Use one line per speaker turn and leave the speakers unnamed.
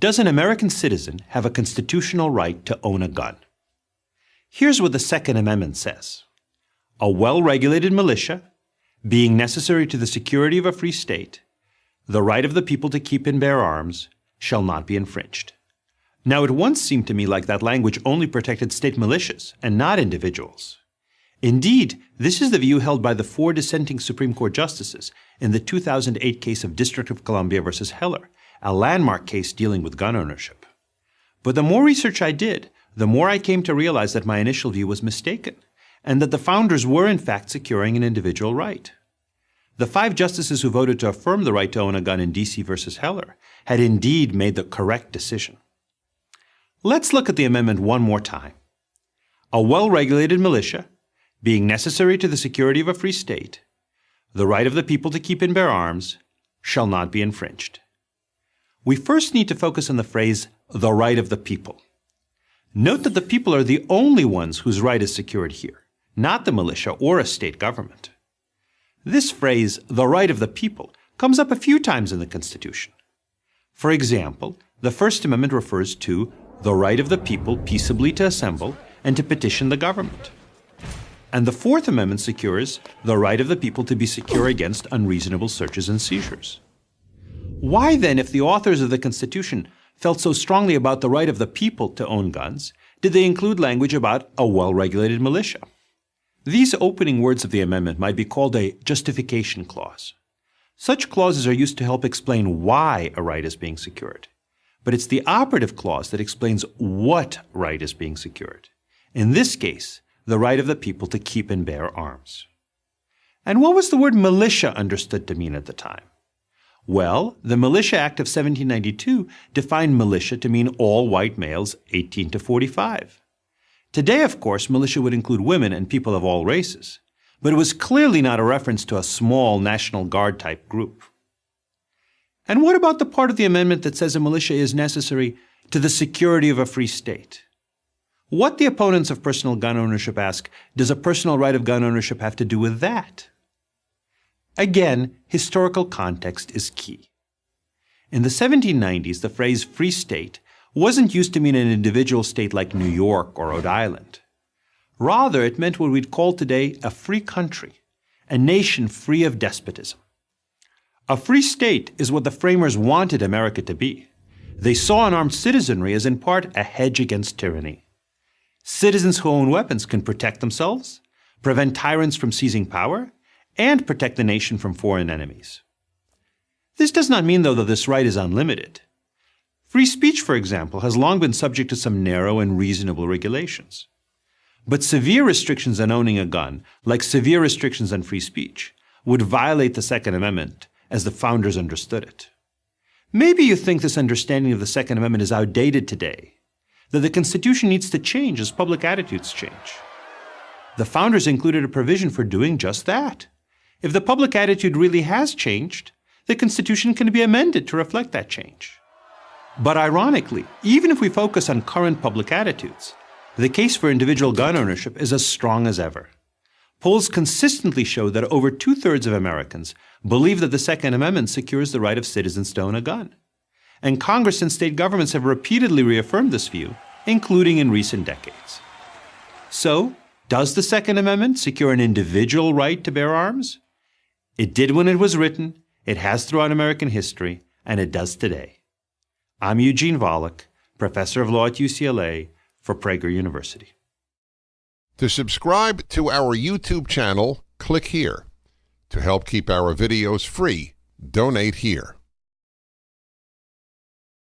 Does an American citizen have a constitutional right to own a gun? Here's what the Second Amendment says. A well-regulated militia, being necessary to the security of a free state, the right of the people to keep and bear arms, shall not be infringed. Now, it once seemed to me like that language only protected state militias and not individuals. Indeed, this is the view held by the 4 dissenting Supreme Court justices in the 2008 case of District of Columbia versus Heller, a landmark case dealing with gun ownership. But the more research I did, the more I came to realize that my initial view was mistaken, and that the founders were in fact securing an individual right. The 5 justices who voted to affirm the right to own a gun in D.C. versus Heller had indeed made the correct decision. Let's look at the amendment one more time. A well-regulated militia, being necessary to the security of a free state, the right of the people to keep and bear arms, shall not be infringed. We first need to focus on the phrase, the right of the people. Note that the people are the only ones whose right is secured here, not the militia or a state government. This phrase, the right of the people, comes up a few times in the Constitution. For example, the First Amendment refers to the right of the people peaceably to assemble and to petition the government. And the Fourth Amendment secures the right of the people to be secure against unreasonable searches and seizures. Why then, if the authors of the Constitution felt so strongly about the right of the people to own guns, did they include language about a well-regulated militia? These opening words of the amendment might be called a justification clause. Such clauses are used to help explain why a right is being secured. But it's the operative clause that explains what right is being secured. In this case, the right of the people to keep and bear arms. And what was the word militia understood to mean at the time? Well, the Militia Act of 1792 defined militia to mean all white males 18 to 45. Today, of course, militia would include women and people of all races, but it was clearly not a reference to a small National Guard type group. And what about the part of the amendment that says a militia is necessary to the security of a free state? What, the opponents of personal gun ownership ask, does a personal right of gun ownership have to do with that? Again, historical context is key. In the 1790s, the phrase free state wasn't used to mean an individual state like New York or Rhode Island. Rather, it meant what we'd call today a free country, a nation free of despotism. A free state is what the framers wanted America to be. They saw an armed citizenry as in part a hedge against tyranny. Citizens who own weapons can protect themselves, prevent tyrants from seizing power, and protect the nation from foreign enemies. This does not mean, though, that this right is unlimited. Free speech, for example, has long been subject to some narrow and reasonable regulations. But severe restrictions on owning a gun, like severe restrictions on free speech, would violate the Second Amendment as the founders understood it. Maybe you think this understanding of the Second Amendment is outdated today, that the Constitution needs to change as public attitudes change. The founders included a provision for doing just that. If the public attitude really has changed, the Constitution can be amended to reflect that change. But ironically, even if we focus on current public attitudes, the case for individual gun ownership is as strong as ever. Polls consistently show that over 2/3 of Americans believe that the Second Amendment secures the right of citizens to own a gun. And Congress and state governments have repeatedly reaffirmed this view, including in recent decades. So, does the Second Amendment secure an individual right to bear arms? It did when it was written, it has throughout American history, and it does today. I'm Eugene Volokh, professor of law at UCLA for Prager University.
To subscribe to our YouTube channel, click here. To help keep our videos free, donate here.